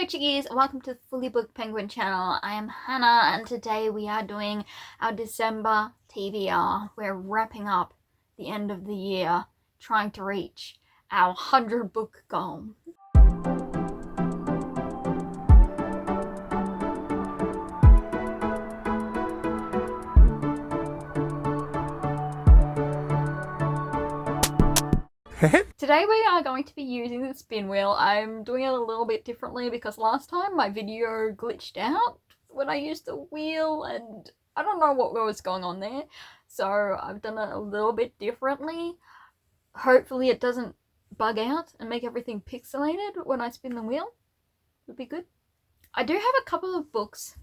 Hello chickies, welcome to the Fully Booked Penguin channel. I am Hannah and today we are doing our December TBR. We're wrapping up the end of the year, trying to reach our 100 book goal. Today we are going to be using the spin wheel. I'm doing it a little bit differently because last time my video glitched out when I used the wheel and I don't know what was going on there. So I've done it a little bit differently. Hopefully it doesn't bug out and make everything pixelated when I spin the wheel. Would be good. I do have a couple of books.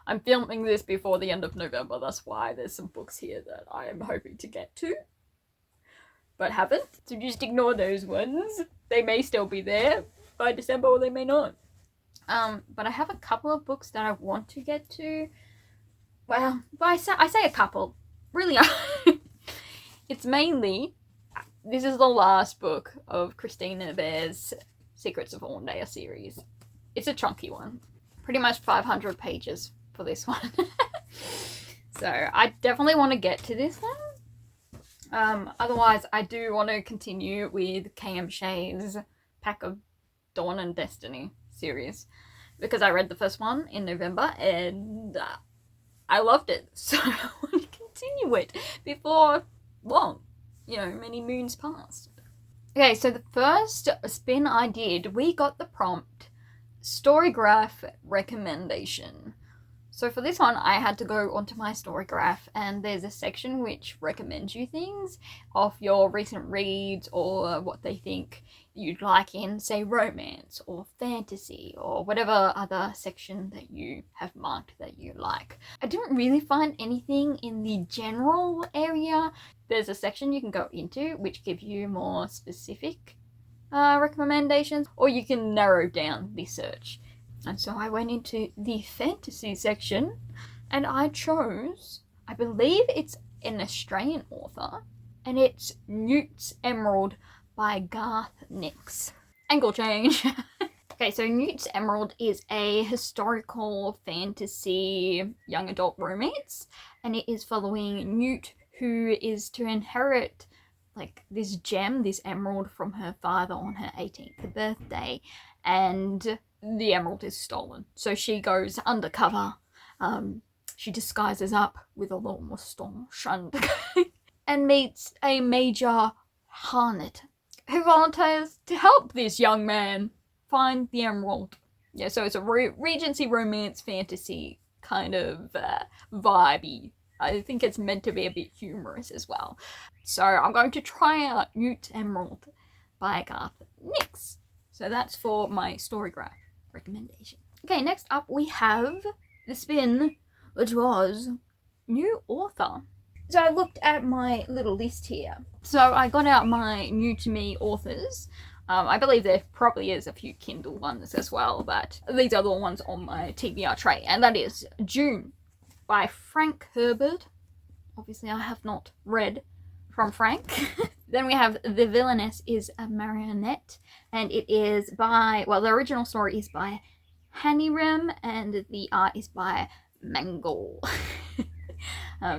I'm filming this before the end of November, that's why there's some books here that I am hoping to get to. But haven't, so just ignore those ones. They may still be there by December or they may not. But I have a couple of books that I want to get to. Well, I say a couple. Really, it's mainly, this is the last book of Christina Baehr's Secrets of Orndale series. It's a chunky one. Pretty much 500 pages for this one. So I definitely want to get to this one. Otherwise, I do want to continue with KM Shea's Pack of Dawn and Destiny series because I read the first one in November and I loved it, so I want to continue it before long, many moons passed. Okay, so the first spin I did, we got the prompt Storygraph recommendation. So for this one, I had to go onto my Storygraph and there's a section which recommends you things of your recent reads or what they think you'd like in, say, romance or fantasy or whatever other section that you have marked that you like. I didn't really find anything in the general area. There's a section you can go into which gives you more specific recommendations, or you can narrow down the search. And so I went into the fantasy section and I chose, I believe it's an Australian author, and it's Newt's Emerald by Garth Nix. Angle change. Okay, so Newt's Emerald is a historical fantasy young adult romance, and it is following Newt, who is to inherit this gem, this emerald, from her father on her 18th birthday, and the emerald is stolen. So she goes undercover. She disguises up with a little moustache and meets a major harlot who volunteers to help this young man find the emerald. Yeah, so it's a Regency romance fantasy kind of vibey. I think it's meant to be a bit humorous as well. So I'm going to try out Newt Emerald by Garth Nix. So that's for my Storygraph recommendation. Okay, next up we have the spin, which was new author. So I looked at my little list here. So I got out my new to me authors. I believe there probably is a few Kindle ones as well, but these are the ones on my TBR tray, and that is June by Frank Herbert. Obviously I have not read from Frank. Then we have The Villainess is a Marionette, and it is by, well, the original story is by Hanirim and the art is by Manggle.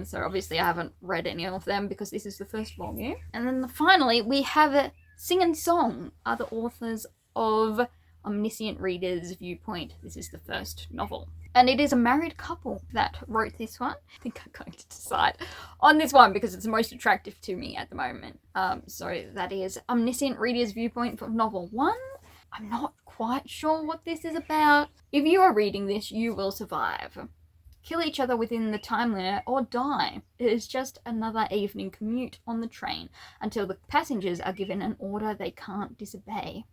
So obviously I haven't read any of them because this is the first volume. And then finally we have singNsong, are the authors of Omniscient Reader's Viewpoint. This is the first novel. And it is a married couple that wrote this one. I think I'm going to decide on this one because it's the most attractive to me at the moment. So that is Omniscient Reader's Viewpoint for novel 1. I'm not quite sure what this is about. If you are reading this, you will survive. Kill each other within the time limit or die. It is just another evening commute on the train until the passengers are given an order they can't disobey.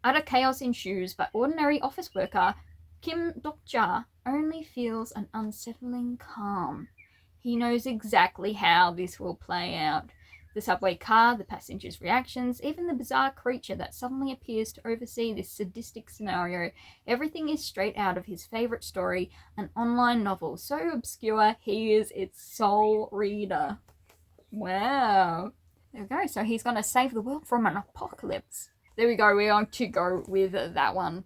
Utter chaos ensues, but ordinary office worker Kim Dokja only feels an unsettling calm. He knows exactly how this will play out. The subway car, the passengers' reactions, even the bizarre creature that suddenly appears to oversee this sadistic scenario. Everything is straight out of his favourite story, an online novel so obscure he is its sole reader. Wow. There we go. So he's going to save the world from an apocalypse. there we go, we're going to go with that one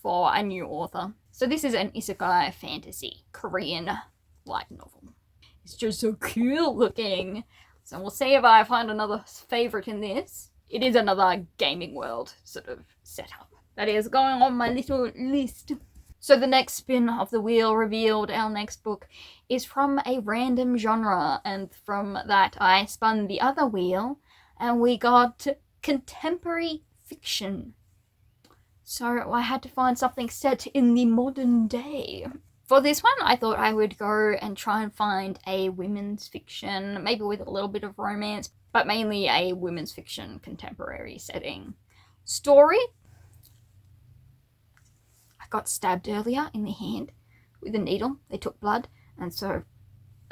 for a new author. So this is an isekai fantasy Korean light novel. It's just so cool looking. So we'll see if I find another favourite in this. It is another gaming world sort of setup that is going on my little list. So the next spin of the wheel revealed our next book is from a random genre, and from that I spun the other wheel and we got contemporary fiction. So I had to find something set in the modern day. For this one, I thought I would go and try and find a women's fiction, maybe with a little bit of romance, but mainly a women's fiction contemporary setting. Story. I got stabbed earlier in the hand with a needle. They took blood, and so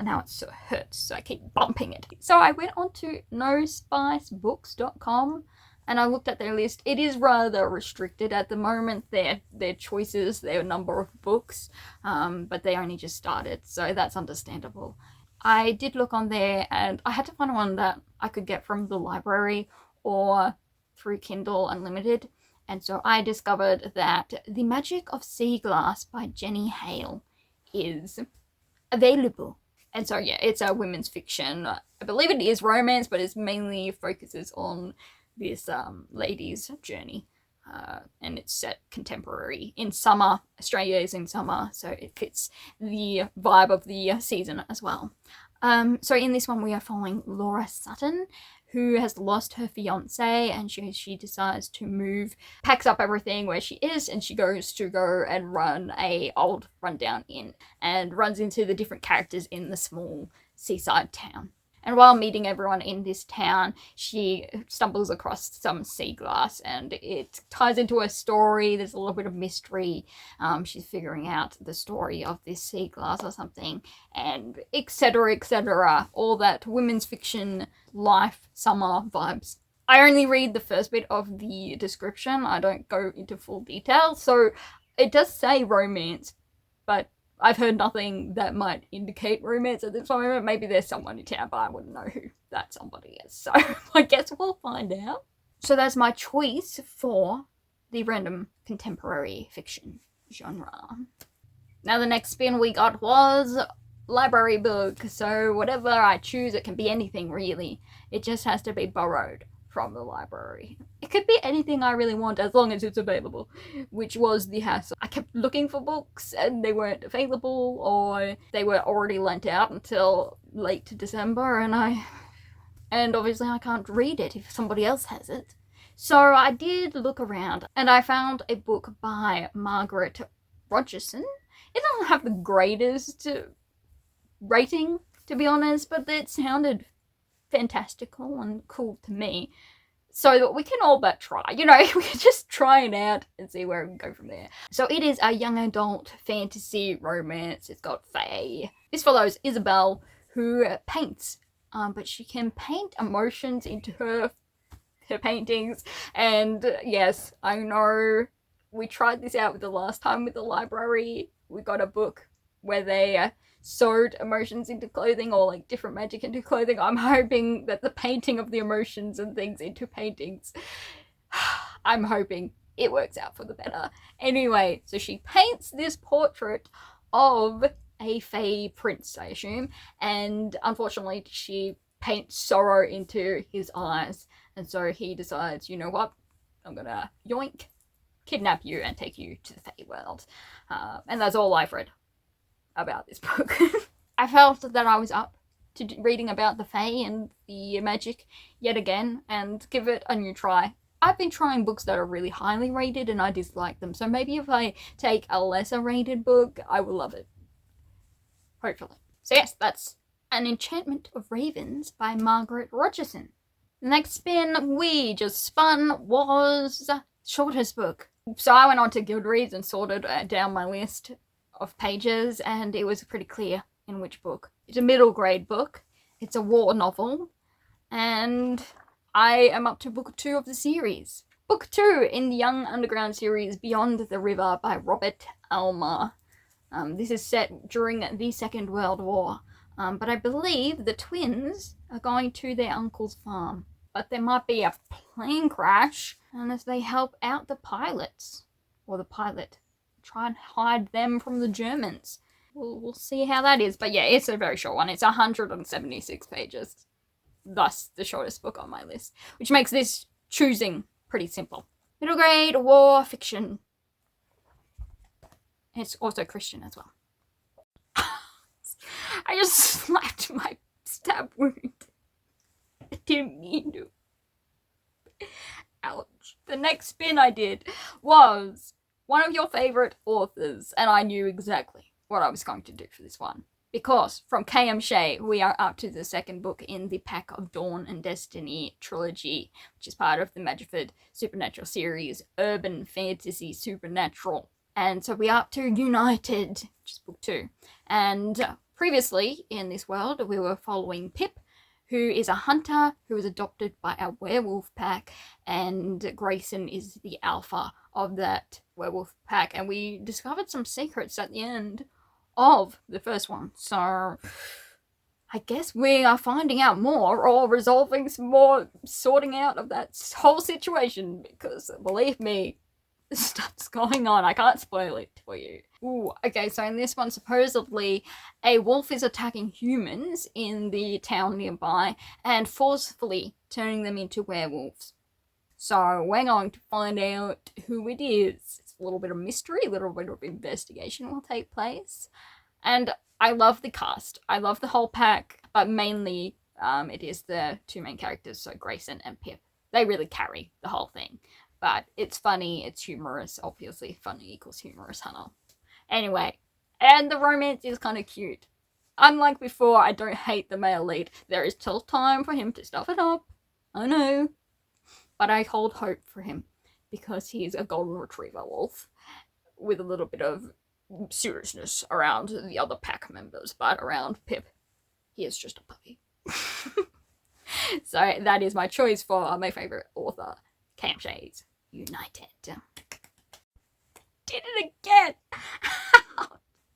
now it sort of hurts, so I keep bumping it. So I went on to nospicebooks.com and I looked at their list. It is rather restricted at the moment, their choices, their number of books, but they only just started, so that's understandable. I did look on there and I had to find one that I could get from the library or through Kindle Unlimited, and so I discovered that The Magic of Sea Glass by Jenny Hale is available. And so yeah, it's a women's fiction. I believe it is romance, but it mainly focuses on this lady's journey, and it's set contemporary in summer. Australia is in summer, so it fits the vibe of the season as well. So in this one we are following Laura Sutton, who has lost her fiance, and she decides to move, packs up everything where she is, and she goes to go and run a old rundown inn, and runs into the different characters in the small seaside town. And while meeting everyone in this town, she stumbles across some sea glass, and it ties into her story. There's a little bit of mystery. She's figuring out the story of this sea glass or something, and etc, etc. All that women's fiction, life, summer vibes. I only read the first bit of the description. I don't go into full detail. So it does say romance, but I've heard nothing that might indicate romance at this moment. Maybe there's someone in town, but I wouldn't know who that somebody is. So I guess we'll find out. So that's my choice for the random contemporary fiction genre. Now the next spin we got was library book. So whatever I choose, it can be anything really. It just has to be borrowed from the library. It could be anything I really want as long as it's available, which was the hassle. I kept looking for books and they weren't available, or they were already lent out until late December, and obviously I can't read it if somebody else has it. So I did look around and I found a book by Margaret Rogerson. It doesn't have the greatest rating, to be honest, but it sounded fantastical and cool to me, so that we can all but try, we can just try it out and see where we can go from there. So it is a young adult fantasy romance. It's got fae. This follows Isabel, who paints, but she can paint emotions into her paintings. And yes, I know we tried this out with the last time with the library. We got a book where they sewed emotions into clothing, or like different magic into clothing. I'm hoping that the painting of the emotions and things into paintings, I'm hoping it works out for the better. Anyway, so she paints this portrait of a fae prince, I assume, and unfortunately she paints sorrow into his eyes, and so he decides, you know what, I'm gonna yoink, kidnap you and take you to the fae world. And that's all I've read about this book. I felt that I was up to reading about the fae and the magic yet again, and give it a new try. I've been trying books that are really highly rated and I dislike them, so maybe if I take a lesser rated book, I will love it. Hopefully. So yes, that's An Enchantment of Ravens by Margaret Rogerson. The next spin we just spun was shortest book. So I went on to Goodreads and sorted down my list of pages, and it was pretty clear in which book. It's a middle grade book. It's a war novel, and I am up to book 2 of the series. Book 2 in the Young Underground series Beyond the River by Robert Elmer. This is set during the Second World War, but I believe the twins are going to their uncle's farm. but there might be a plane crash, and as they help out the pilots, or the pilot, try and hide them from the Germans. We'll see how that is. But yeah, it's a very short one. It's 176 pages. Thus, the shortest book on my list, which makes this choosing pretty simple. Middle grade war fiction. It's also Christian as well. I just slapped my stab wound. I didn't mean to. Ouch. The next spin I did was one of your favourite authors, and I knew exactly what I was going to do for this one. Because from K.M. Shea, we are up to the second book in the Pack of Dawn and Destiny trilogy, which is part of the Magiford Supernatural series, Urban Fantasy Supernatural. And so we are up to United, which is book 2. And previously in this world, we were following Pip, who is a hunter who was adopted by a werewolf pack, and Grayson is the alpha of that werewolf pack. And we discovered some secrets at the end of the first one. So I guess we are finding out more, or resolving some more sorting out of that whole situation, because believe me, stuff's going on. I can't spoil it for you. Ooh, okay, so in this one, supposedly a wolf is attacking humans in the town nearby and forcefully turning them into werewolves. So we're going to find out who it is. It's a little bit of mystery, a little bit of investigation will take place. And I love the cast. I love the whole pack, but mainly it is the two main characters, so Grayson and Pip. They really carry the whole thing. But it's funny, it's humorous, obviously. Funny equals humorous, Hannah. Anyway, and the romance is kind of cute. Unlike before, I don't hate the male lead. There is still time for him to stuff it up. I know. But I hold hope for him, because he is a golden retriever wolf with a little bit of seriousness around the other pack members, but around Pip, he is just a puppy. So that is my choice for my favourite author, K.M. Shea's United. Did it again!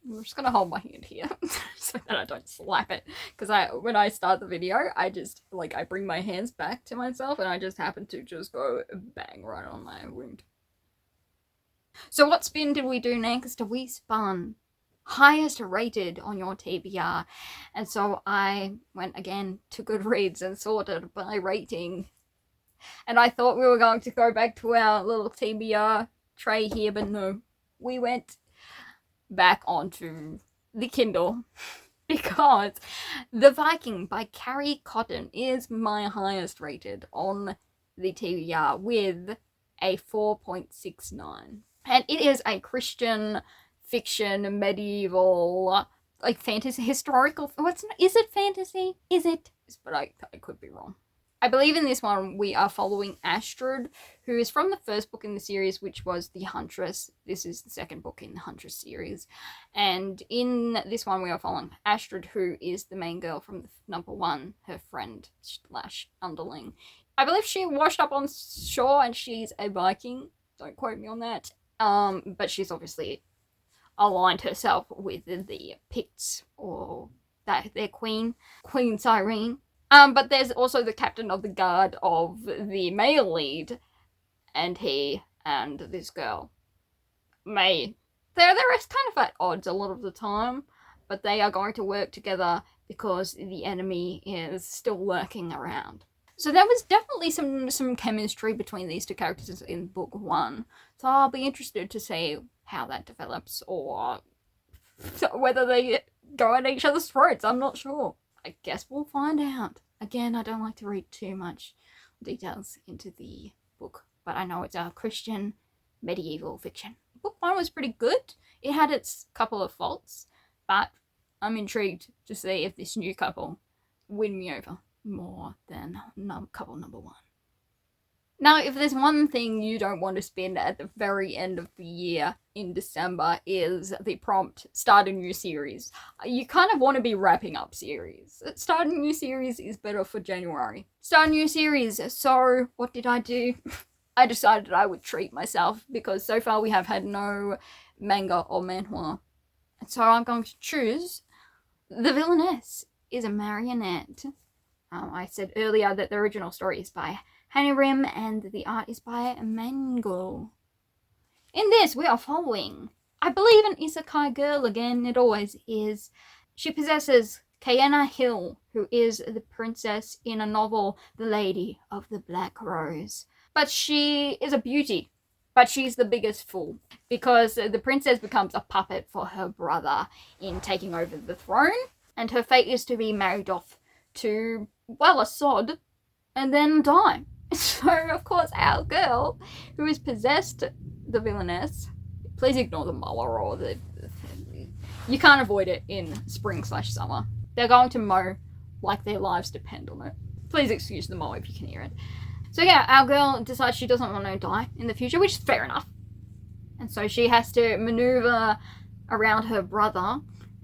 I'm just gonna hold my hand here so that I don't slap it, because when I start the video, I just, I bring my hands back to myself and I just happen to just go bang right on my wound. So what spin did we do next? We spun highest rated on your TBR, and so I went again to Goodreads and sorted by rating. And I thought we were going to go back to our little TBR tray here, but no. We went back onto the Kindle because The Viking by Carrie Cotton is my highest rated on the TBR with a 4.69. And it is a Christian fiction, medieval, fantasy, historical. Is it fantasy? Is it? But I could be wrong. I believe in this one we are following Astrid, who is from the first book in the series, which was The Huntress. This is the second book in the Huntress series. And in this one we are following Astrid, who is the main girl from number 1, her friend / underling. I believe she washed up on shore and she's a Viking. Don't quote me on that. But she's obviously aligned herself with the Picts, or their queen, Queen Cyrene. But there's also the captain of the guard of the male lead, and he and this girl they're kind of at odds a lot of the time, but they are going to work together because the enemy is still lurking around. So there was definitely some chemistry between these two characters in book 1. So I'll be interested to see how that develops, or whether they go at each other's throats. I'm not sure. I guess we'll find out. Again, I don't like to read too much details into the book, but I know it's a Christian medieval fiction. Book 1 was pretty good. It had its couple of faults, but I'm intrigued to see if this new couple win me over more than couple number 1. Now, if there's one thing you don't want to spend at the very end of the year in December is the prompt, start a new series. You kind of want to be wrapping up series. Start a new series is better for January. Start a new series. So, what did I do? I decided I would treat myself, because so far we have had no manga or manhwa. And so I'm going to choose The Villainess is a Marionette. I said earlier that the original story is by Hanirim and the art is by Manggle. In this, we are following, I believe, an isekai girl again. It always is. She possesses Kaena Hill, who is the princess in a novel, The Lady of the Black Rose. But she is a beauty. But she's the biggest fool, because the princess becomes a puppet for her brother in taking over the throne, and her fate is to be married off to, well, a sod, and then die. So, of course, our girl, who is possessed, the villainess, please ignore the mower or the... You can't avoid it in spring/summer. They're going to mow like their lives depend on it. Please excuse the mow if you can hear it. So yeah, our girl decides she doesn't want to die in the future, which is fair enough. And so she has to maneuver around her brother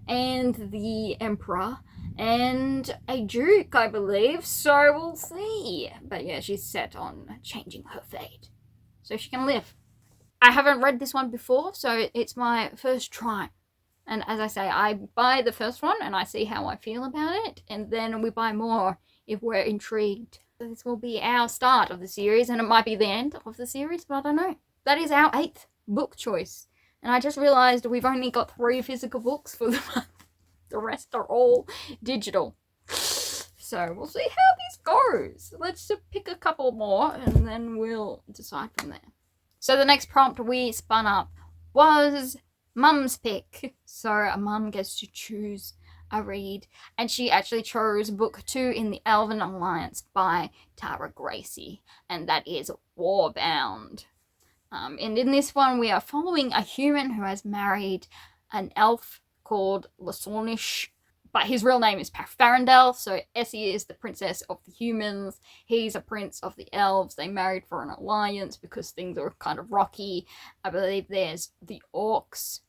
and the emperor and a duke, I believe. So we'll see. But yeah, she's set on changing her fate so she can live. I haven't read this one before, so it's my first try. And as I say, I buy the first one and I see how I feel about it. And then we buy more if we're intrigued. This will be our start of the series, and it might be the end of the series, but I don't know. That is our 8th book choice. And I just realised we've only got 3 physical books for the month. The rest are all digital. So we'll see how this goes. Let's pick a couple more, and then we'll decide from there. So the next prompt we spun up was Mum's pick. So Mum gets to choose a read, and she actually chose book 2 in the Elven Alliance by Tara Grayce, and that is Warbound. And in this one we are following a human who has married an elf called Lasornish, but his real name is Farandel. So Essie is the princess of the humans, he's a prince of the elves. They married for an alliance because things are kind of rocky. I believe there's the orcs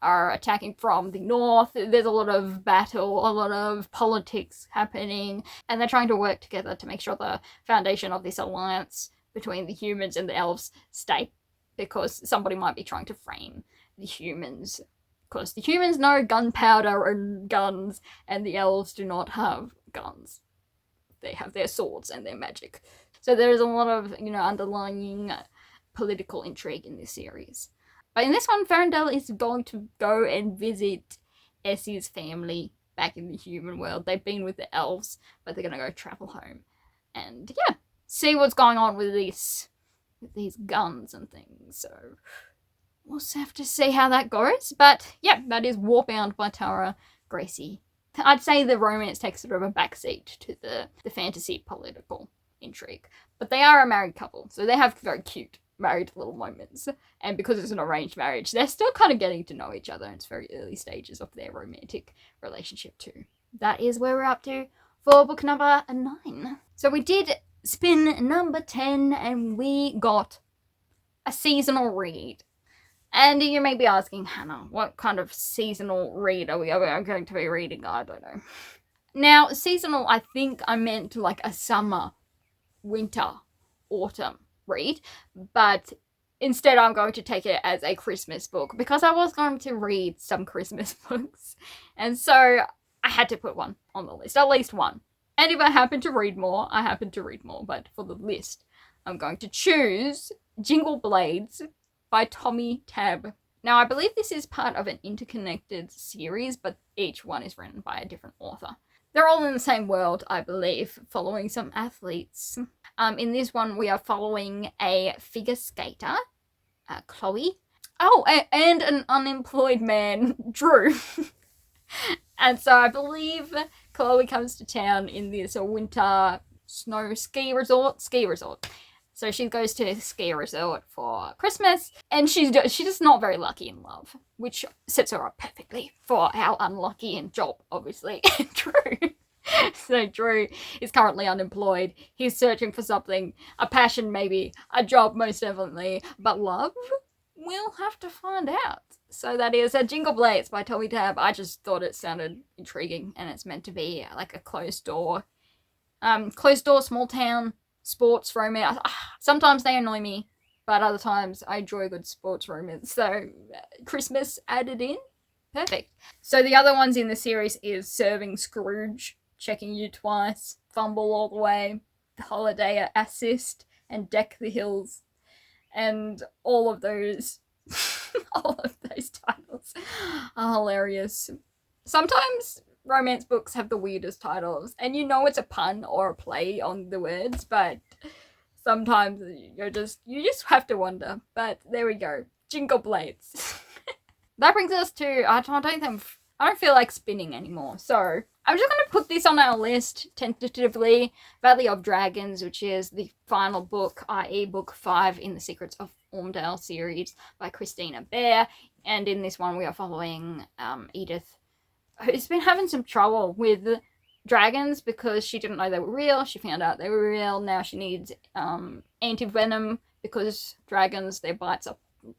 are attacking from the north. There's a lot of battle, a lot of politics happening, and they're trying to work together to make sure the foundation of this alliance between the humans and the elves stay, because somebody might be trying to frame the humans, because the humans know gunpowder and guns, and the elves do not have guns. They have their swords and their magic. So there's a lot of, underlying political intrigue in this series. But in this one, Farandel is going to go and visit Essie's family back in the human world. They've been with the elves, but they're going to go travel home. And yeah, see what's going on with these guns and things. So we'll have to see how that goes. But yeah, that is Warbound by Tara Grayce. I'd say the romance takes sort of a backseat to the fantasy political intrigue. But they are a married couple, so they have very cute married little moments, and because it's an arranged marriage, they're still kind of getting to know each other. It's very early stages of their romantic relationship too. That is where we're up to for book number 9. So we did spin number 10 and we got a seasonal read. And you may be asking, Hannah, what kind of seasonal read are we going to be reading? I don't know. Now, seasonal, I think I meant like a summer, winter, autumn read, but instead I'm going to take it as a Christmas book, because I was going to read some Christmas books, and so I had to put one on the list, at least one. And if I happen to read more, I happen to read more, but for the list I'm going to choose Jingle Blades by Tomi Tabb. Now I believe this is part of an interconnected series, but each one is written by a different author. They're all in the same world, I believe, following some athletes. In this one, we are following a figure skater, Chloe. Oh, and an unemployed man, Drew. And so I believe Chloe comes to town in this winter snow ski resort. So she goes to a ski resort for Christmas, and she's just not very lucky in love, which sets her up perfectly for how unlucky in job, obviously, Drew. So Drew is currently unemployed. He's searching for something, a passion maybe, a job most definitely, but love? We'll have to find out. So that is Jingle Blades by Tomi Tabb. I just thought it sounded intriguing, and it's meant to be like a closed door, small town sports romance. Sometimes they annoy me, but other times I enjoy a good sports romance. So Christmas added in, perfect. So the other ones in the series is Serving Scrooge, Checking You Twice, Fumble All the Way, The Holiday Assist, and Deck the Hills. And all of those titles are hilarious. Sometimes romance books have the weirdest titles, and you know it's a pun or a play on the words, but sometimes you just have to wonder. But there we go. Jingle Blades. That brings us to, I don't feel like spinning anymore, so I'm just going to put this on our list tentatively. Valley of Dragons, which is the final book, i.e. book 5 in the Secrets of Ormdale series by Christina Baehr. And in this one we are following Edith, who's been having some trouble with dragons because she didn't know they were real. She found out they were real. Now she needs anti-venom because dragons, their bites are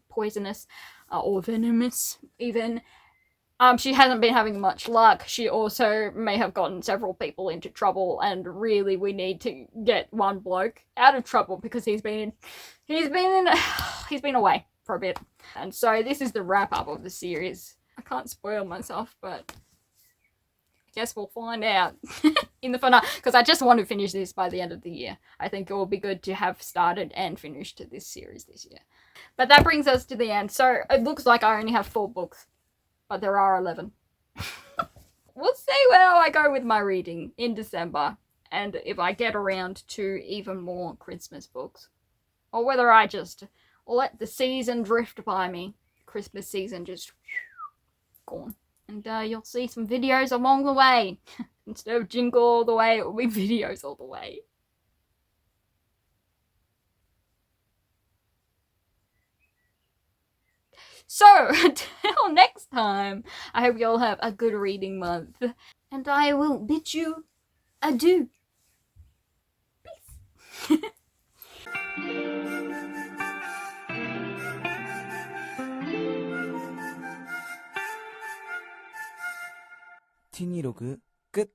poisonous or venomous even. She hasn't been having much luck. She also may have gotten several people into trouble, and really we need to get one bloke out of trouble because he's been away for a bit. And so this is the wrap up of the series. I can't spoil myself, but I guess we'll find out in the finale, because I just want to finish this by the end of the year. I think it will be good to have started and finished this series this year. But that brings us to the end. So it looks like I only have 4 books, but there are 11. We'll see where I go with my reading in December, and if I get around to even more Christmas books, or whether I just let the season drift by me. Christmas season just gone. And you'll see some videos along the way. Instead of Jingle all the way, it will be videos all the way. So, until next time, I hope you all have a good reading month. And I will bid you adieu. Peace. T26 끝.